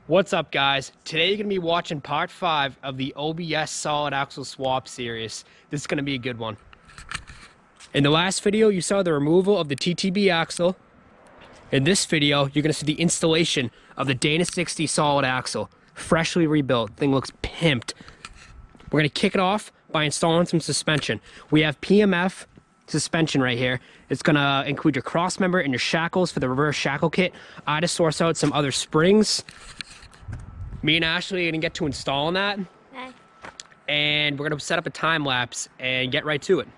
What's up, guys? Today you're going to be watching part 5 of the OBS solid axle swap series. This is going to be a good one. In the last video, you saw the removal of the TTB axle. In this video, you're going to see the installation of the Dana 60 solid axle. Freshly rebuilt. Thing looks pimped. We're going to kick it off by installing some suspension. We have PMF suspension right here. It's going to include your cross member and your shackles for the reverse shackle kit. I just source out some other springs. Me and Ashley are gonna get to installing that. Okay. And we're gonna set up a time lapse and get right to it.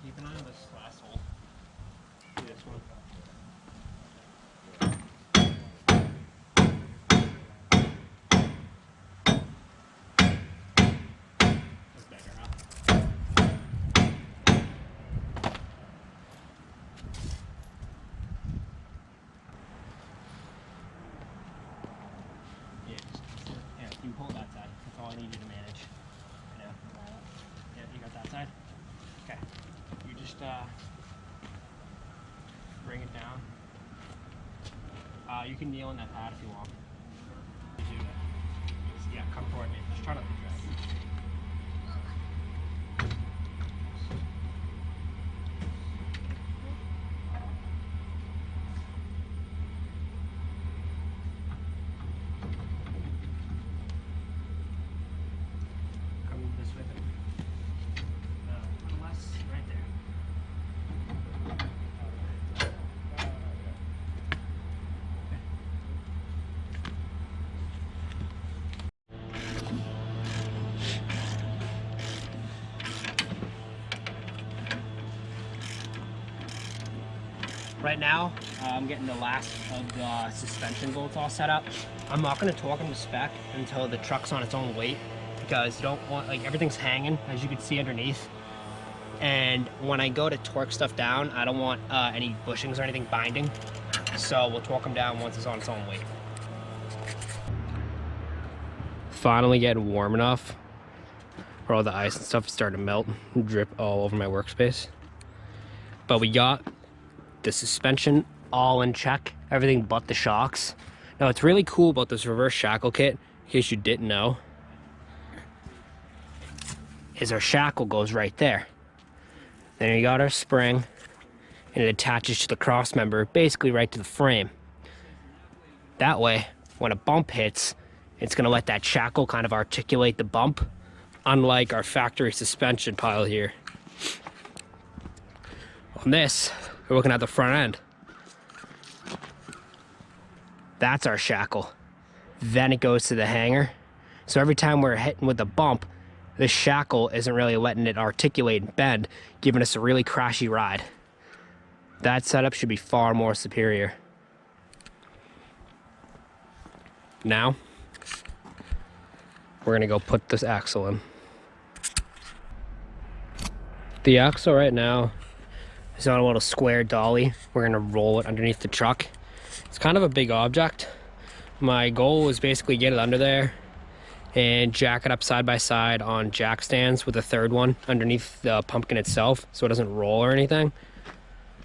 Keep an eye on this last hole. This one. You hold that side. That's all I need you to manage. Yeah, you got that side? Okay. You just bring it down. You can kneel on that pad if you want. Yeah, come toward me. Just try to drag. Right now, I'm getting the last of the suspension bolts all set up. I'm not going to torque them to spec until the truck's on its own weight, because you don't want, like, everything's hanging, as you can see underneath. And when I go to torque stuff down, I don't want any bushings or anything binding. So we'll torque them down once it's on its own weight. Finally getting warm enough where all the ice and stuff is starting to melt and drip all over my workspace. But we got the suspension all in check, everything but the shocks. Now, what's really cool about this reverse shackle kit, in case you didn't know, is our shackle goes right there. Then you got our spring, and it attaches to the cross member, basically right to the frame. That way, when a bump hits, it's gonna let that shackle kind of articulate the bump, unlike our factory suspension pile here. On this, we're looking at the front end. That's our shackle. Then it goes to the hanger. So every time we're hitting with a bump, this shackle isn't really letting it articulate and bend, giving us a really crashy ride. That setup should be far more superior. Now, we're gonna go put this axle in. The axle right now is on a little square dolly. We're gonna roll it underneath the truck. It's kind of a big object. My goal was basically get it under there and jack it up side by side on jack stands with a third one underneath the pumpkin itself so it doesn't roll or anything.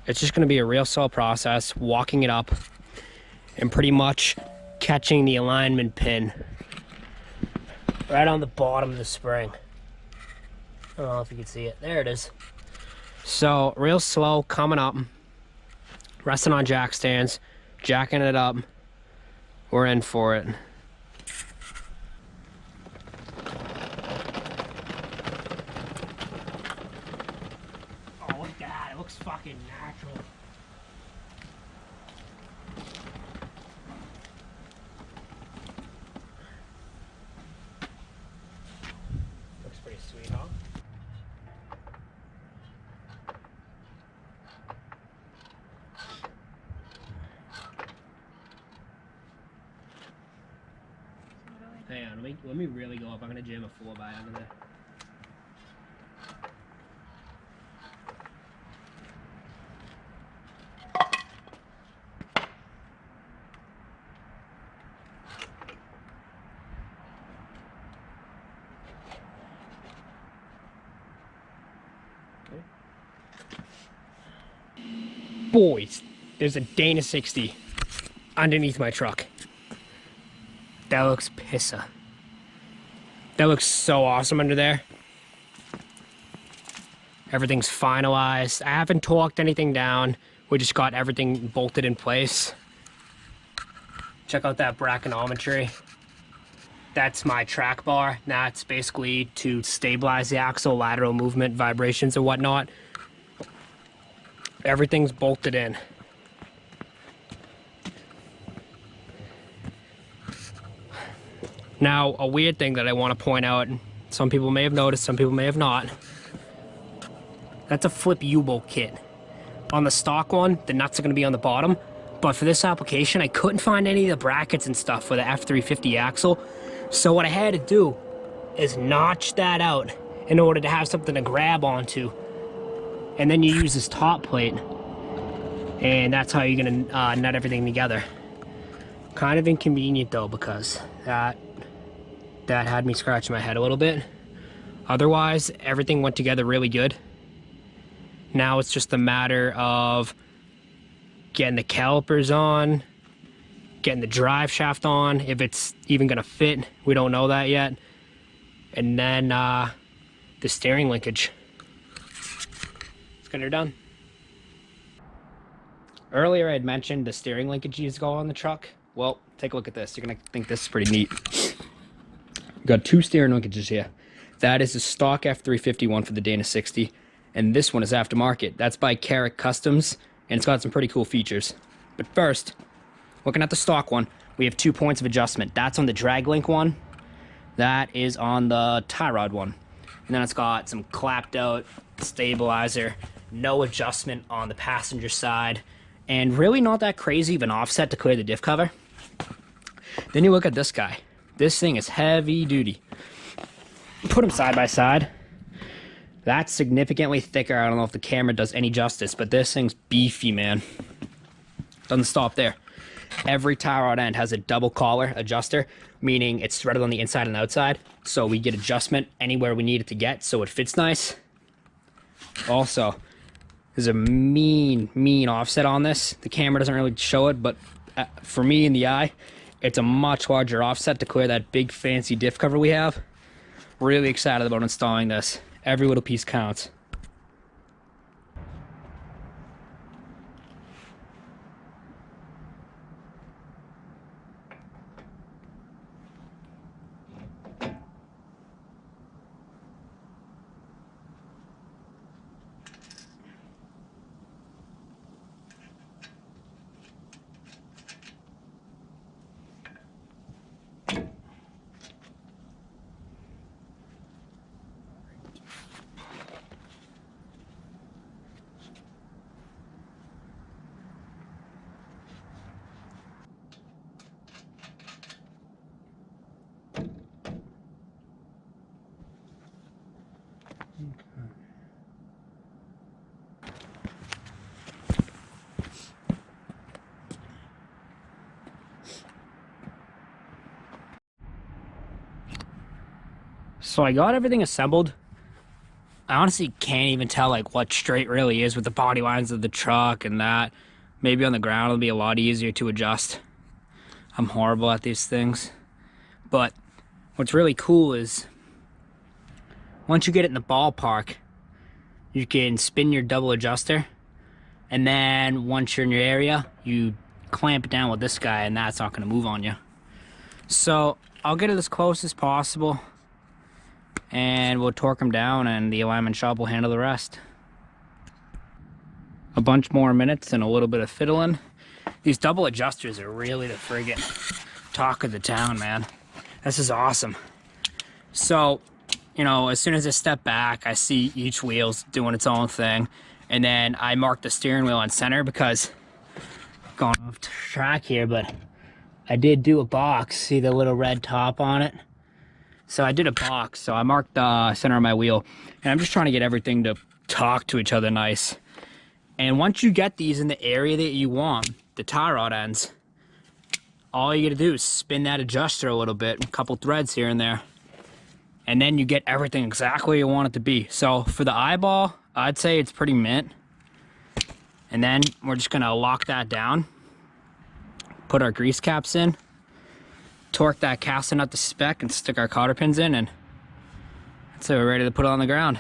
It's just gonna be a real slow process, walking it up and pretty much catching the alignment pin right on the bottom of the spring. I don't know if you can see it. There it is. So real slow, coming up, resting on jack stands, jacking it up. We're in for it. Oh, look at that. It looks fucking natural. Looks pretty sweet, huh? Hang on, let me really go up. I'm gonna jam a 4x under there. boys, there's a Dana 60 underneath my truck. That looks pissa. That looks so awesome under there. Everything's finalized. I haven't torqued anything down. We just got everything bolted in place. Check out that brachiometry. That's my track bar. That's basically to stabilize the axle, lateral movement, vibrations and whatnot. Everything's bolted in. Now, a weird thing that I want to point out, some people may have noticed, some people may have not. That's a flip U-bolt kit. On the stock one, the nuts are going to be on the bottom, but for this application, I couldn't find any of the brackets and stuff for the F350 axle. So what I had to do is notch that out in order to have something to grab onto. And then you use this top plate, and that's how you're going to nut everything together. Kind of inconvenient though, because that had me scratching my head a little bit. Otherwise, everything went together really good. Now it's just a matter of getting the calipers on, getting the drive shaft on, if it's even gonna fit. We don't know that yet. And then the steering linkage. Let's get her done. Earlier I had mentioned the steering linkages go on the truck. Well, take a look at this. You're gonna think this is pretty neat. We've got two steering linkages here. That is a stock F350 one for the Dana 60. And this one is aftermarket. That's by Carrick Customs, and it's got some pretty cool features. But first, looking at the stock one, we have 2 points of adjustment. That's on the drag link one. That is on the tie rod one. And then it's got some clapped out stabilizer, no adjustment on the passenger side, and really not that crazy of an offset to clear the diff cover. Then you look at this guy. This thing is heavy duty. Put them side by side. That's significantly thicker. I don't know if the camera does any justice, but this thing's beefy, man. Doesn't stop there. Every tie rod end has a double collar adjuster, meaning it's threaded on the inside and outside, so we get adjustment anywhere we need it to get, so it fits nice. Also, there's a mean offset on this. The camera doesn't really show it, but for me in the eye, it's a much larger offset to clear that big fancy diff cover we have. Really excited about installing this. Every little piece counts. So I got everything assembled. I honestly can't even tell like what straight really is with the body lines of the truck and that. Maybe on the ground it'll be a lot easier to adjust. I'm horrible at these things. But what's really cool is once you get it in the ballpark, you can spin your double adjuster, and then once you're in your area, you clamp it down with this guy, and that's not going to move on you. So I'll get it as close as possible, and we'll torque them down, and the alignment shop will handle the rest. A bunch more minutes and a little bit of fiddling. These double adjusters are really the friggin' talk of the town, man. This is awesome. So, you know, as soon as I step back, I see each wheel's doing its own thing. And then I mark the steering wheel on center because, going off track here, but I did do a box. See the little red top on it? So I did a box, so I marked the center of my wheel. And I'm just trying to get everything to talk to each other nice. And once you get these in the area that you want, the tie rod ends, all you gotta do is spin that adjuster a little bit, a couple threads here and there, and then you get everything exactly you want it to be. So for the eyeball, I'd say it's pretty mint. And then we're just gonna lock that down, put our grease caps in, torque that casting nut to spec, and stick our cotter pins in, and so we're ready to put it on the ground.